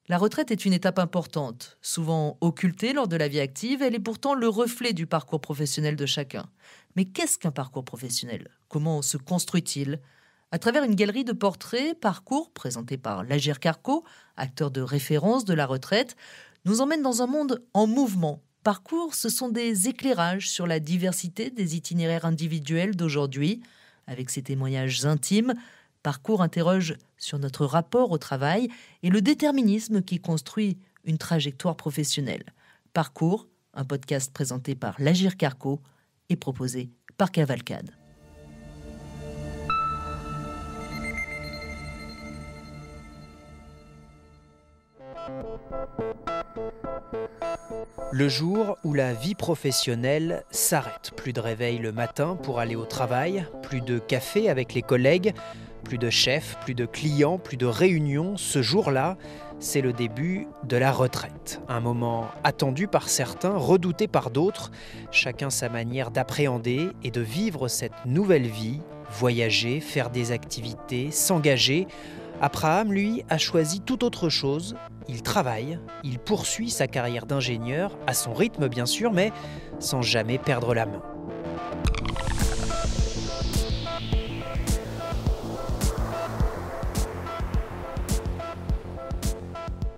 La retraite est une étape importante. Souvent occultée lors de la vie active, elle est pourtant le reflet du parcours professionnel de chacun. Mais qu'est-ce qu'un parcours professionnel? Comment se construit-il? À travers une galerie de portraits, Parcours, présenté par L'Agir Carco, acteur de référence de la retraite, nous emmène dans un monde en mouvement. Parcours, ce sont des éclairages sur la diversité des itinéraires individuels d'aujourd'hui. Avec ses témoignages intimes, Parcours interroge sur notre rapport au travail et le déterminisme qui construit une trajectoire professionnelle. Parcours, un podcast présenté par L'Agir Carco et proposé par Cavalcade. Le jour où la vie professionnelle s'arrête. Plus de réveil le matin pour aller au travail, plus de café avec les collègues, plus de chefs, plus de clients, plus de réunions. Ce jour-là, c'est le début de la retraite. Un moment attendu par certains, redouté par d'autres. Chacun sa manière d'appréhender et de vivre cette nouvelle vie. Voyager, faire des activités, s'engager. Abraham, lui, a choisi tout autre chose. Il travaille, il poursuit sa carrière d'ingénieur, à son rythme bien sûr, mais sans jamais perdre la main.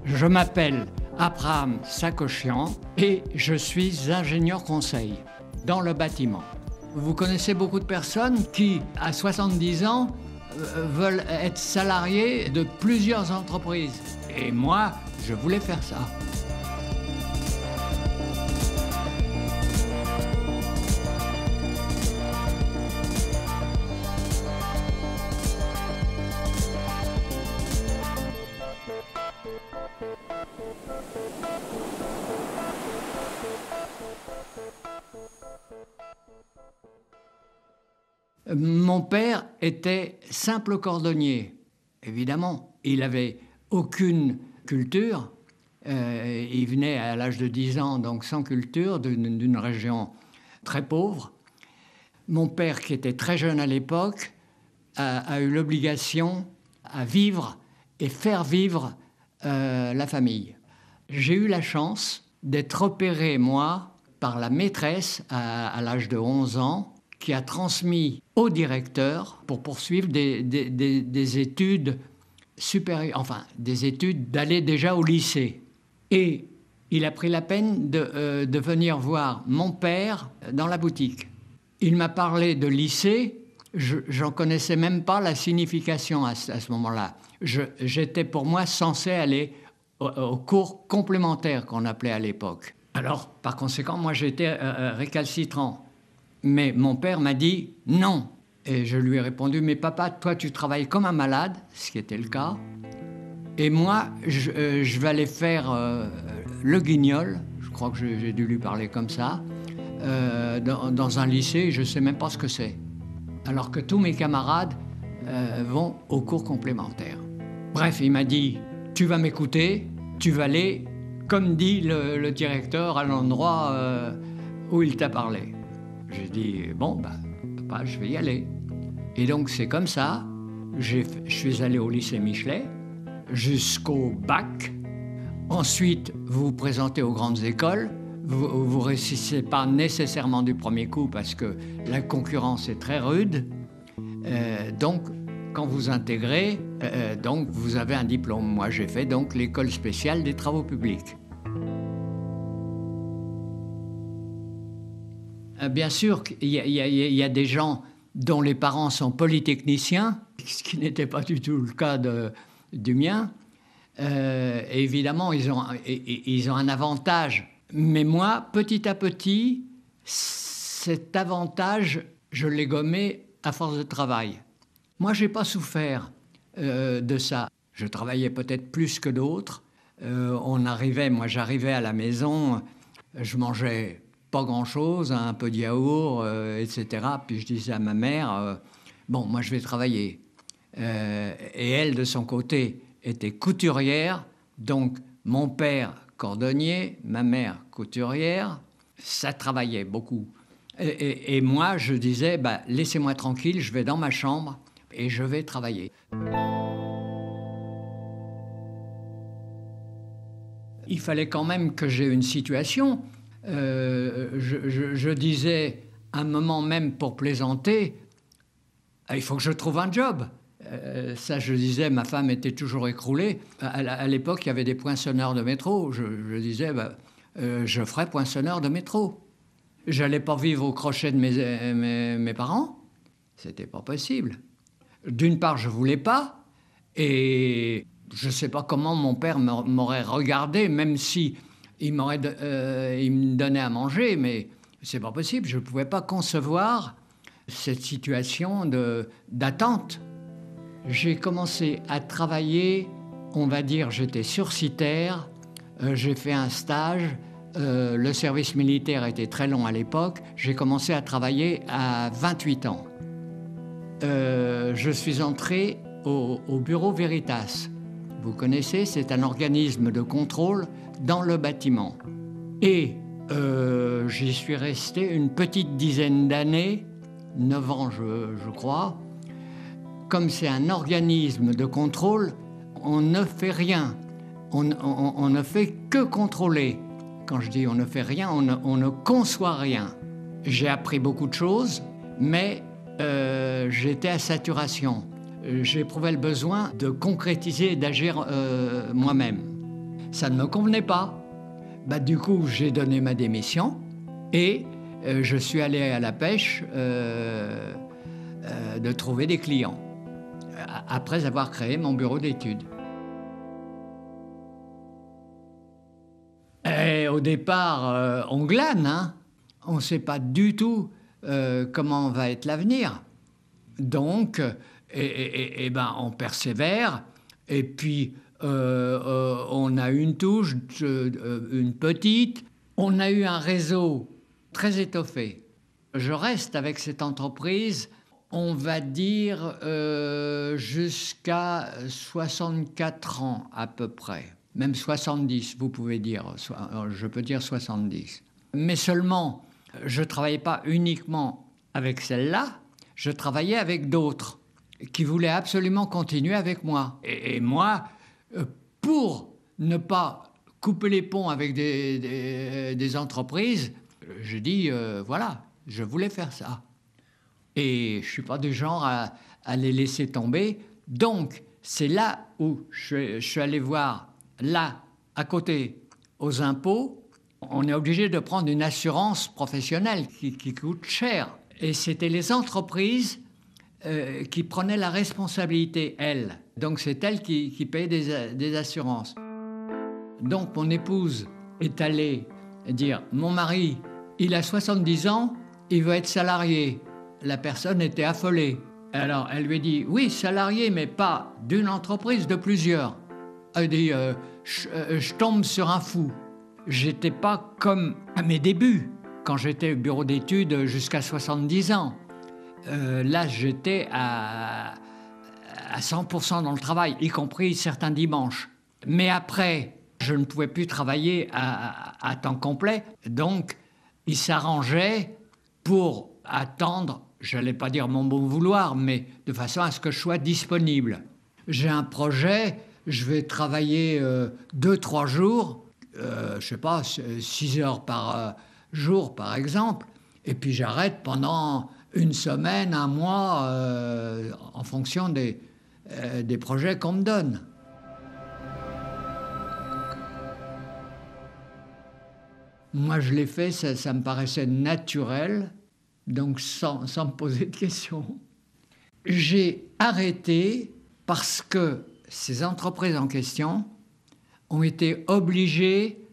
Je m'appelle Abraham Sakochian et je suis ingénieur conseil dans le bâtiment. Vous connaissez beaucoup de personnes qui, à 70 ans, veulent être salariés de plusieurs entreprises. Et moi, je voulais faire ça. Mon père était simple cordonnier. Évidemment, il n'avait aucune culture. Il venait à l'âge de 10 ans, donc sans culture, d'une région très pauvre. Mon père, qui était très jeune à l'époque, a eu l'obligation à vivre et faire vivre la famille. J'ai eu la chance d'être opéré, moi, par la maîtresse à l'âge de 11 ans, qui a transmis au directeur pour poursuivre des études supérieures, enfin des études d'aller déjà au lycée. Et il a pris la peine de venir voir mon père dans la boutique. Il m'a parlé de lycée, j'en connaissais même pas la signification à ce moment-là. J'étais pour moi censé aller au cours complémentaire qu'on appelait à l'époque. Alors, par conséquent, moi j'étais récalcitrant. Mais mon père m'a dit non. Et je lui ai répondu, mais papa, toi tu travailles comme un malade, ce qui était le cas. Et moi, je vais aller faire le guignol, je crois que j'ai dû lui parler comme ça, dans un lycée, je ne sais même pas ce que c'est. Alors que tous mes camarades vont au cours complémentaire. Bref, il m'a dit, tu vas m'écouter, tu vas aller, comme dit le directeur, à l'endroit où il t'a parlé. J'ai dit, bon, papa, je vais y aller. Et donc, c'est comme ça, je suis allé au lycée Michelet, jusqu'au bac. Ensuite, vous vous présentez aux grandes écoles. Vous ne réussissez pas nécessairement du premier coup parce que la concurrence est très rude. Donc, quand vous intégrez, donc, vous avez un diplôme. Moi, j'ai fait donc l'école spéciale des travaux publics. Bien sûr, il y a des gens dont les parents sont polytechniciens, ce qui n'était pas du tout le cas du mien. Et évidemment, ils ont un avantage. Mais moi, petit à petit, cet avantage, je l'ai gommé à force de travail. Moi, je n'ai pas souffert de ça. Je travaillais peut-être plus que d'autres. Moi, j'arrivais à la maison, je mangeais pas grand-chose, un peu de yaourt, etc. Puis je disais à ma mère, bon, moi je vais travailler. Et elle, de son côté, était couturière. Donc mon père, cordonnier, ma mère, couturière, ça travaillait beaucoup. Et moi, je disais, laissez-moi tranquille, je vais dans ma chambre et je vais travailler. Il fallait quand même que j'ai une situation. Je disais, à un moment même pour plaisanter, il faut que je trouve un job. Ça, je disais, ma femme était toujours écroulée. À l'époque, il y avait des poinçonneurs de métro. Je disais, je ferai poinçonneur de métro. J'allais pas vivre au crochet de mes parents. C'était pas possible. D'une part, je voulais pas. Et je sais pas comment mon père m'aurait regardé, même si il me donnait à manger, mais c'est pas possible. Je pouvais pas concevoir cette situation d'attente. J'ai commencé à travailler, on va dire, j'étais sursitaire, j'ai fait un stage, le service militaire était très long à l'époque, j'ai commencé à travailler à 28 ans. Je suis entré au Bureau Veritas. Vous connaissez, c'est un organisme de contrôle dans le bâtiment. Et j'y suis resté une petite dizaine d'années, 9 ans je crois. Comme c'est un organisme de contrôle, on ne fait rien. On ne fait que contrôler. Quand je dis on ne fait rien, on ne conçoit rien. J'ai appris beaucoup de choses, mais j'étais à saturation. J'éprouvais le besoin de concrétiser et d'agir moi-même. Ça ne me convenait pas. Du coup, j'ai donné ma démission et je suis allé à la pêche de trouver des clients, après avoir créé mon bureau d'études. Et au départ, on glane, hein. On ne sait pas du tout comment va être l'avenir. Donc, on persévère, et puis on a une touche, une petite. On a eu un réseau très étoffé. Je reste avec cette entreprise, on va dire, jusqu'à 64 ans à peu près. Même 70, vous pouvez dire. Je peux dire 70. Mais seulement, je ne travaillais pas uniquement avec celle-là, je travaillais avec d'autres qui voulaient absolument continuer avec moi. Et moi, pour ne pas couper les ponts avec des entreprises, je dis, voilà, je voulais faire ça. Et je ne suis pas du genre à les laisser tomber. Donc, c'est là où je suis allé voir, là, à côté, aux impôts. On est obligé de prendre une assurance professionnelle qui coûte cher. Et c'était les entreprises qui prenaient la responsabilité, elles. Donc, c'est elles qui payaient des assurances. Donc, mon épouse est allée dire, mon mari, il a 70 ans, il veut être salarié. La personne était affolée. Alors, elle lui dit, oui, salarié, mais pas d'une entreprise, de plusieurs. Elle dit, je tombe sur un fou. J'étais pas comme à mes débuts, quand j'étais au bureau d'études jusqu'à 70 ans. Là, j'étais à 100% dans le travail, y compris certains dimanches. Mais après, je ne pouvais plus travailler à temps complet. Donc, il s'arrangeait pour attendre, je n'allais pas dire mon bon vouloir, mais de façon à ce que je sois disponible. J'ai un projet, je vais travailler 2-3 jours, je ne sais pas, 6 heures par jour par exemple, et puis j'arrête pendant une semaine, un mois, en fonction des projets qu'on me donne. Moi, je l'ai fait, ça me paraissait naturel, donc sans me poser de questions. J'ai arrêté parce que ces entreprises en question ont été obligées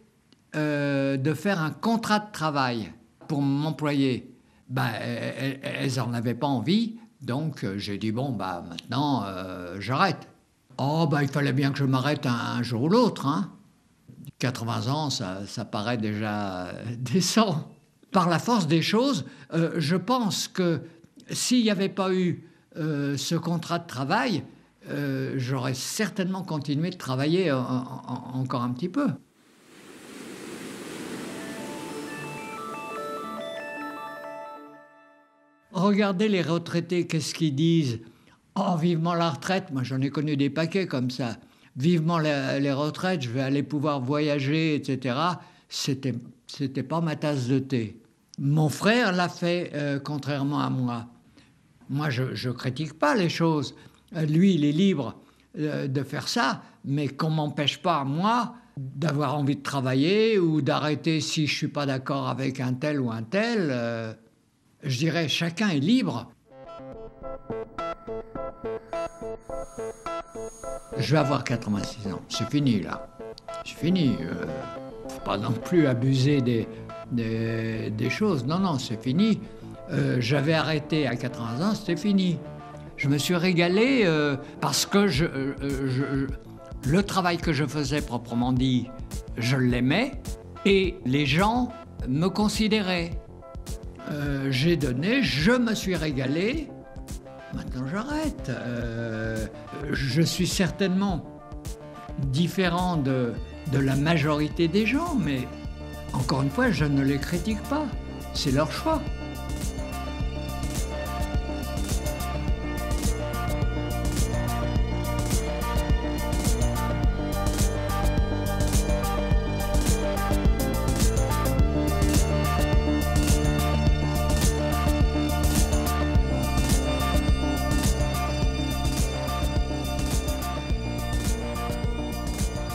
de faire un contrat de travail pour m'employer. Elles n'en avaient pas envie, donc j'ai dit, bon, maintenant, j'arrête. Oh, il fallait bien que je m'arrête un jour ou l'autre, hein. 80 ans, ça paraît déjà décent. Par la force des choses, je pense que s'il n'y avait pas eu ce contrat de travail, j'aurais certainement continué de travailler encore un petit peu. Regardez les retraités, qu'est-ce qu'ils disent ? Oh, vivement la retraite, moi j'en ai connu des paquets comme ça. vivement les retraites, je vais aller pouvoir voyager, etc. C'était pas ma tasse de thé. Mon frère l'a fait contrairement à moi. Moi, je critique pas les choses. Lui, il est libre de faire ça, mais qu'on m'empêche pas, moi, d'avoir envie de travailler ou d'arrêter si je suis pas d'accord avec un tel ou un tel. Je dirais, chacun est libre. Je vais avoir 86 ans. C'est fini, là. C'est fini. Faut pas non plus abuser des choses. Non, c'est fini. J'avais arrêté à 80 ans, c'était fini. Je me suis régalé parce que le travail que je faisais, proprement dit, je l'aimais et les gens me considéraient. J'ai donné, je me suis régalé. Maintenant, j'arrête. Je suis certainement différent de la majorité des gens, mais encore une fois, je ne les critique pas. C'est leur choix.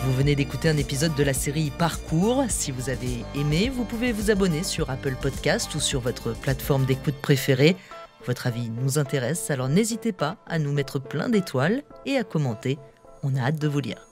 Vous venez d'écouter un épisode de la série Parcours. Si vous avez aimé, vous pouvez vous abonner sur Apple Podcast ou sur votre plateforme d'écoute préférée. Votre avis nous intéresse, alors n'hésitez pas à nous mettre plein d'étoiles et à commenter. On a hâte de vous lire.